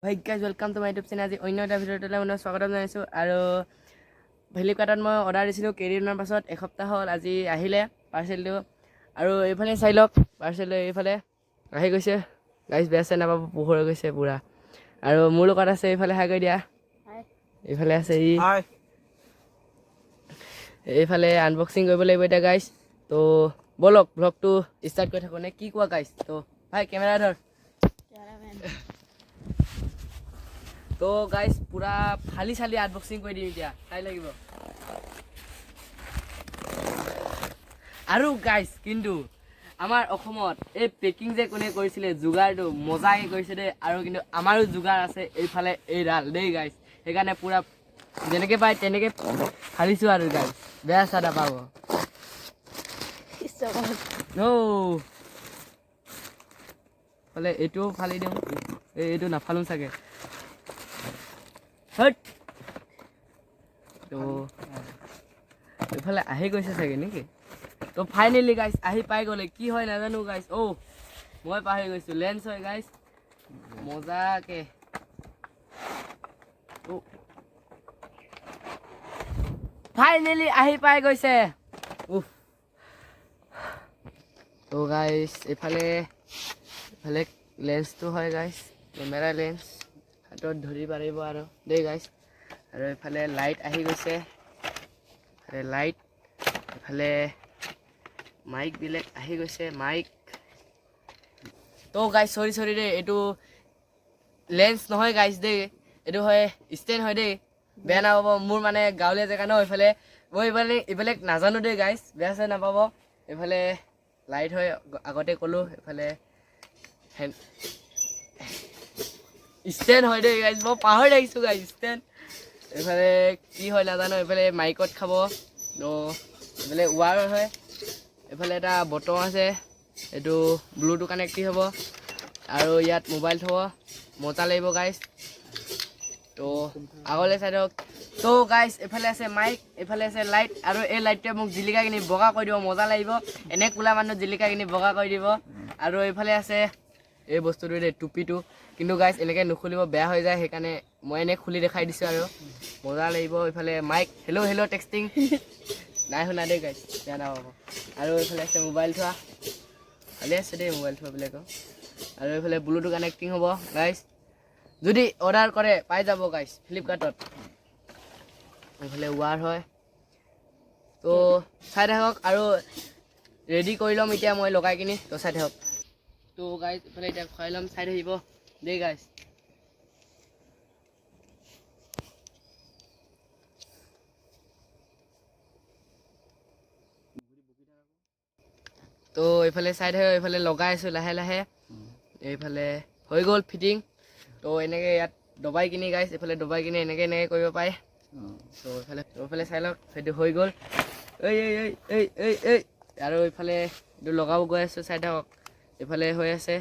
Hey guys, welcome to my YouTube channel. আজি অন্য এটা ভিডিঅ'টোলৈ মই স্বাগতম জনাইছোঁ আৰু ফ্লিপকাৰ্টত মই অৰ্ডাৰ দিছিলোঁ কেইদিনমান পাছত এসপ্তাহ হ'ল আজি আহিলে পাৰ্চেলটো আৰু এইফালে চাই লওক পাৰ্চেলটো এইফালে আহি গৈছে গাইজ বেয়া চেয়া নাপাব পোহৰ হৈ গৈছে পুৰা আৰু মোৰ লগত আছে এইফালে হাই কৰি দিয়া এইফালে আছে এইফালে আনবক্সিং কৰিব লাগিব এতিয়া গাইজ তো বলক ব্লগটো ষ্টাৰ্ট কৰি থাকোঁ নে কি কোৱা গাইজ তো ভাই কেমেৰা ধৰ তো গাইজ পুৰা ফালি চালি আনবক্সিং কৰি দিম এতিয়া চাই লাগিব আৰু গাইজ কিন্তু আমাৰ অসমত এই পেকিং যে কোনে কৰিছিলে যোগাৰটো মজাকৈ কৰিছে দেই আৰু কিন্তু আমাৰো যোগাৰ আছে এইফালে এইডাল দেই গাইজ সেইকাৰণে পুৰা যেনেকৈ পায় তেনেকৈ ফালিছোঁ আৰু গাইজ বেয়া চাহ নাপাব ফালে এইটোও ফালি দিওঁ এইটো নাফালোঁ চাগে তো এইফালে আহি গৈছে চাগে নেকি তো ফাইনেলি গাইজ আহি পাই গ'লে কি হয় নাজানো গাইজ মই পাহৰি গৈছোঁ লেন্স হয় গাইজ মজাকে ফাইনেলি আহি পাই গৈছে তো গাইজ এইফালে লেন্সটো হয় গাইজ কেমেৰা লেন্স হাতত ধৰি পাৰিব আৰু দেই গাইজ আৰু এইফালে লাইট আহি গৈছে লাইট এইফালে মাইকবিলাক আহি গৈছে মাইক তো গাইজ চৰি দেই এইটো লেন্স নহয় গাইজ দেই এইটো হয় ষ্টেণ্ড হয় দেই বেয়া নাপাব মোৰ মানে গাঁৱলীয়া জেগা ন এইফালে মই এইফালে নাজানো দেই গাইজ বেয়া চেয়া নাপাব এইফালে লাইট হয় আগতে ক'লোঁ এইফালে ষ্টেণ্ড হয় দেই গাইজ মই পাহৰি থাকিছোঁ গাইজ ষ্টেণ্ড এইফালে কি হয় নাজানো এইফালে মাইকত খাব তো এইফালে ৱাৰ হয় এইফালে এটা বটন আছে এইটো ব্লুটুথ কানেক্টিভ হ'ব আৰু ইয়াত মোবাইল থ'ব মজা লাগিব গাইজ তো আগলৈ চাইডক তো গাইজ এইফালে আছে মাইক এইফালে আছে লাইট আৰু এই লাইটটোৱে মোক জিলিকা কিনি বগা কৰি দিব মজা লাগিব এনে কোলা মানুহ জিলিকা কিনি বগা কৰি দিব আৰু এইফালে আছে এই বস্তুটো দেই টুপিটো কিন্তু গাইজ এনেকৈ নুখুলিব বেয়া হৈ যায় সেইকাৰণে মই এনেই খুলি দেখাই দিছোঁ আৰু মজা লাগিব এইফালে মাইক হেল্ল' টেক্সটিং নাই শুনা দেই গাইজ বেয়া নাপাব আৰু এইফালে আছে মোবাইল থোৱা ভালে আছে দেই মোবাইল থোৱাবিলাকো আৰু এইফালে ব্লুটুথ কানেক্টিং হ'ব গাইজ যদি অৰ্ডাৰ কৰে পাই যাব গাইজ ফ্লিপকাৰ্টত এইফালে ৱাৰ হয় তো চাই থাকক আৰু ৰেডি কৰি ল'ম এতিয়া মই লগাই কিনি তো চাই থাকক তো গাইজ এইফালে এতিয়া খুৱাই ল'ম চাই থাকিব দেই গাইজ তো এইফালে চাই থাকক এইফালে লগাই আছোঁ লাহে লাহে এইফালে হৈ গ'ল ফিটিং তো এনেকৈ ইয়াত দবাই কিনি গাইজ এইফালে দবাই কিনি এনেকৈ কৰিব পাৰে তো এইফালে চাই লওক সেইটো হৈ গ'ল এই আৰু এইফালে এইটো লগাব গৈ আছোঁ চাই থাকক এইফালে হৈ আছে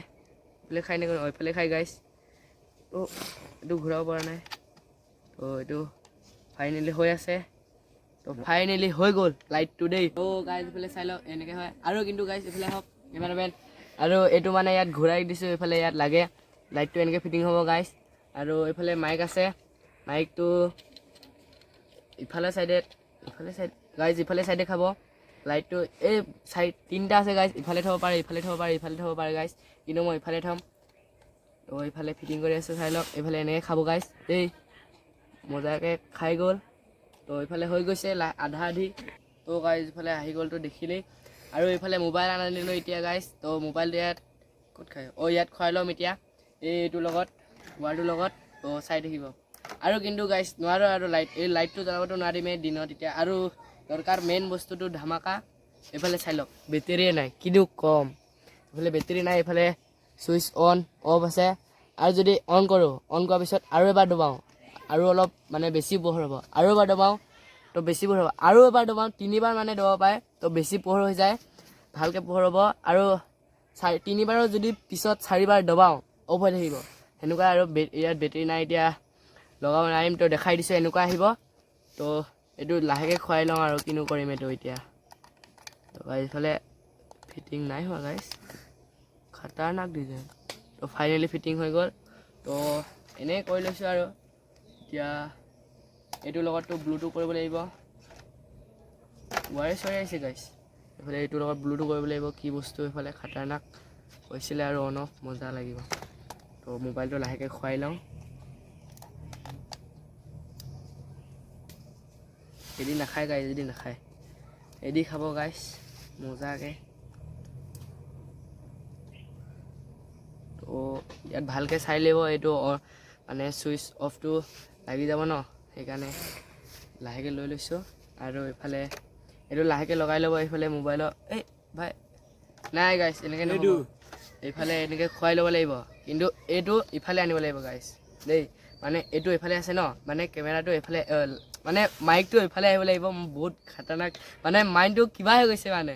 এইফালে খাই নেকি এইফালে খাই গাইজ তো এইটো ঘূৰাব পৰা নাই তো এইটো ফাইনেলি হৈ আছে তো ফাইনেলি হৈ গ'ল লাইটটো দেই তো গাইজ এইফালে চাই লওক এনেকৈ হয় আৰু কিন্তু গাইজ এইফালে হওক কেমেৰামেন আৰু এইটো মানে ইয়াত ঘূৰাই দিছোঁ এইফালে ইয়াত লাগে লাইটটো এনেকৈ ফিটিং হ'ব গাইজ আৰু এইফালে মাইক আছে মাইকটো ইফালে চাইড গাইজ ইফালে চাইডে খাব লাইটটো এই তিনিটা আছে গাইজ ইফালে থ'ব পাৰে ইফালে থ'ব পাৰে গাইজ কিন্তু মই ইফালে থ'ম তো এইফালে ফিটিং কৰি আছোঁ চাই লওক এইফালে এনেকৈ খাব গাইজ দেই মজাকৈ খাই গ'ল তো এইফালে হৈ গৈছে আধা আধি তো গাইজ ইফালে আহি গ'লতো দেখিলেই আৰু এইফালে মোবাইল আনিলোঁ এতিয়া গাইজ তো মোবাইলটো ইয়াত ক'ত খাই ইয়াত খুৱাই ল'ম এতিয়া এইটোৰ লগত ৱাৰটোৰ লগত তো চাই থাকিব আৰু কিন্তু গাইজ নোৱাৰোঁ আৰু লাইটটো জ্বলাবতো নোৱাৰিমেই দিনত এতিয়া আৰু দৰকাৰ মেইন বস্তুটো ধামাকা এইফালে চাই লওক বেটেৰীয়ে নাই কিন্তু কম এইফালে বেটেৰী নাই এইফালে ছুইচ অন অফ আছে আৰু যদি অন কৰোঁ অন কৰাৰ পিছত আৰু এবাৰ দবাওঁ আৰু অলপ মানে বেছি পোহৰ হ'ব আৰু এবাৰ দবাওঁ তো বেছি পোহৰ হ'ব আৰু এবাৰ দবাওঁ তিনিবাৰ মানে দবাব পাৰে তো বেছি পোহৰ হৈ যায় ভালকৈ পোহৰ হ'ব আৰু তিনিবাৰৰ যদি পিছত চাৰিবাৰ দবাওঁ অফ হৈ থাকিব সেনেকুৱা আৰু ইয়াত বেটেৰী নাই এতিয়া লগাব নোৱাৰিম তো দেখাই দিছোঁ এনেকুৱা আহিব তো এইটো লাহেকৈ খুৱাই লওঁ আৰু কিনো কৰিম এইটো এতিয়া তো এইফালে ফিটিং নাই হোৱা গাইজ খাটাৰনাক ডিজাইন তো ফাইনেলি ফিটিং হৈ গ'ল তো এনেই কৰি লৈছোঁ আৰু এতিয়া এইটোৰ লগততো ব্লুটুথ কৰিব লাগিব ৱায়াৰ চয়াৰ আহিছে গাইছ এইফালে এইটোৰ লগত ব্লুটুথ কৰিব লাগিব কি বস্তু এইফালে খাটাৰনাক হৈছিলে আৰু অন অফ মজা লাগিব তো মোবাইলটো লাহেকৈ খুৱাই লওঁ এদি নাখায় গাইছ এদি নাখায় এদি খাব গাইছ মজাকৈ তো ইয়াত ভালকৈ চাই লাগিব এইটো মানে ছুইচ অফটো লাগি যাব ন সেইকাৰণে লাহেকৈ লৈ লৈছোঁ আৰু এইফালে এইটো লাহেকৈ লগাই ল'ব এইফালে মোবাইলৰ এই ভাই নাই গাইছ এনেকৈ নহ'ব এইফালে এনেকৈ খুৱাই ল'ব লাগিব কিন্তু এইটো ইফালে আনিব লাগিব গাইছ দেই মানে এইটো এইফালে আছে ন মানে কেমেৰাটো এইফালে মানে মাইকটো এইফালে আহিব লাগিব বহুত খাতাৰনাক মানে মাইণ্ডটো কিবা হৈ গৈছে মানে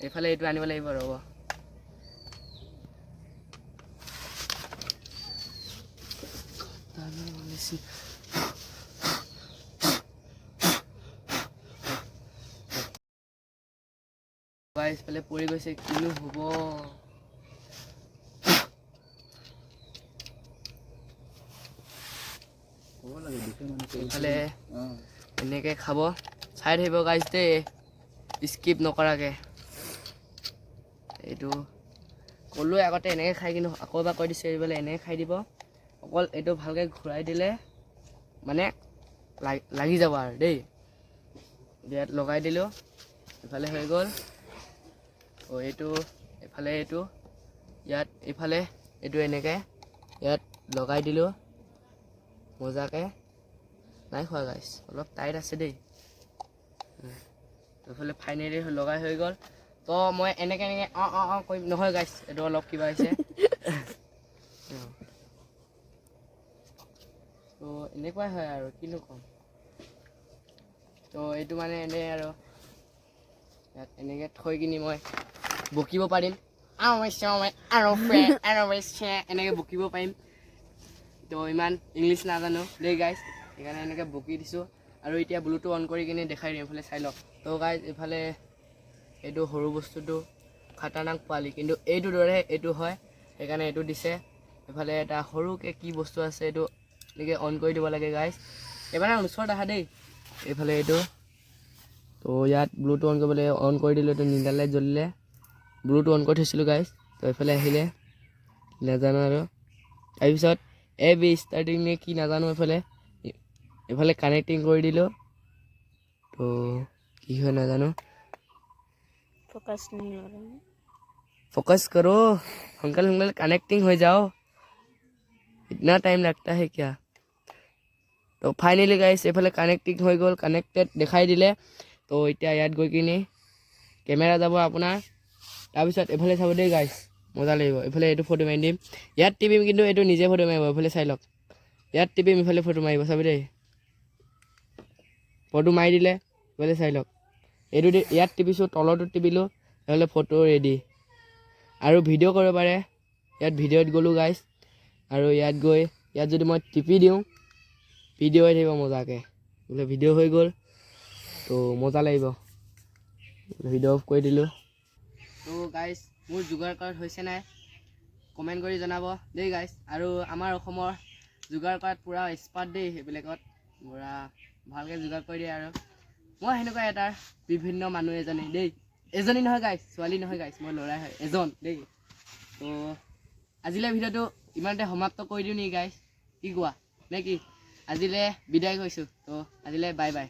এইফালে এইটো আনিব লাগিব ৰ'ব গাইছ ফালে পৰি গৈছে কিনো হ'ব এইফালে এনেকৈ খাব চাই থাকিব গাইছ দেই স্কিপ নকৰাকৈ এইটো ক'লোৱে আগতে এনেকৈ খাই কিন্তু আকৌ এবাৰ কৈ দিছোঁ এইফালে এনেকৈ খাই দিব অকল এইটো ভালকৈ ঘূৰাই দিলে মানে লাগি যাব আৰু দেই ইয়াত লগাই দিলোঁ এইফালে হৈ গ'ল এইটো এইফালে এইটো ইয়াত এইফালে এইটো এনেকৈ ইয়াত লগাই দিলোঁ মজাকৈ নাই খোৱা গাইছ অলপ টাইট আছে দেই এইফালে ফাইনেলি লগাই হৈ গ'ল তো মই এনেকৈ অঁ কৰিম নহয় গাইছ এইটো অলপ কিবা হৈছে তো এনেকুৱাই হয় আৰু কিনো ক'ম তো এইটো মানে এনেই আৰু ইয়াত এনেকৈ থৈ কিনি মই বকিব পাৰিম এনেকৈ বকিব পাৰিম তো ইমান ইংলিছ নাজানো দেই গাইছ সেইকাৰণে এনেকৈ বকি দিছোঁ আৰু এতিয়া ব্লুটুথ অন কৰি কিনে দেখাই দিম এইফালে চাই লওক তো গাইছ এইফালে এইটো সৰু বস্তুটো খাটাৰনাক পোৱালি কিন্তু এইটো দৰে এইটো হয় সেইকাৰণে এইটো দিছে এইফালে এটা সৰুকৈ কি বস্তু আছে এইটো এনেকৈ অন কৰি দিব লাগে গাইছ এইবাৰ ওচৰত আহা দেই এইফালে এইটো তো ইয়াত ব্লুটুথ অন কৰিবলৈ অন কৰি দিলোঁ এইটো নীলা লাইট জ্বলিলে ব্লুটুথ অন কৰি থৈছিলোঁ গাইছ তো এইফালে আহিলে নাজানো আৰু তাৰপিছত বি ষ্টাৰ্টিং নে কি নাজানো এইফালে কানেক্টিং কৰি দিলোঁ তো কি হয় নাজানো फोकस करो अंकल कनेक्टिंग हो जाओ इतना टाइम लगता है क्या तो फाइनली गाइस এইফালে কানেক্টিং হৈ গ'ল কানেক্টেড দেখাই দিলে তো এতিয়া ইয়াত গৈ কিনি কেমেৰা যাব আপোনাৰ তাৰপিছত এইফালে চাব দেই গাইছ মজা লাগিব এইফালে এইটো ফটো মাৰি দিম ইয়াত টিপিম কিন্তু এইটো নিজে ফটো মাৰিব এইফালে চাই লওক ইয়াত টিপিম এইফালে ফটো মাৰিব চাবি দেই ফটো মাৰি দিলে এইফালে চাই লওক এইটো ইয়াত টিপিছোঁ তলতো টিপিলোঁ এইফালে ফটো ৰেডি আৰু ভিডিঅ' কৰিব পাৰে ইয়াত ভিডিঅ'ত গ'লোঁ গাইছ আৰু ইয়াত গৈ ইয়াত যদি মই টিপি দিওঁ ভিডিঅ' হৈ থাকিব মজাকৈ বোলে ভিডিঅ' হৈ গ'ল তো মজা লাগিব ভিডিঅ' অফ কৰি দিলোঁ তো গাইছ মোৰ যোগাৰ কৰাত হৈছে নাই কমেণ্ট কৰি জনাব দেই গাইছ আৰু আমাৰ অসমৰ যোগাৰ কৰাত পূৰা এক্সপাৰ্ট দেই সেইবিলাকত পূৰা ভালকৈ যোগাৰ কৰি দিয়ে আৰু মই সেনেকুৱা এটা বিভিন্ন মানুহ এজনী নহয় গাইছ ছোৱালী নহয় গাইছ মই ল'ৰাই হয় এজন দেই তো আজিলৈ ভিডিঅ'টো ইমানতে সমাপ্ত কৰি দিওঁ নি গাইছ কি কোৱা নে কি আজিলৈ বিদায় কৈছোঁ তো আজিলৈ বাই বাই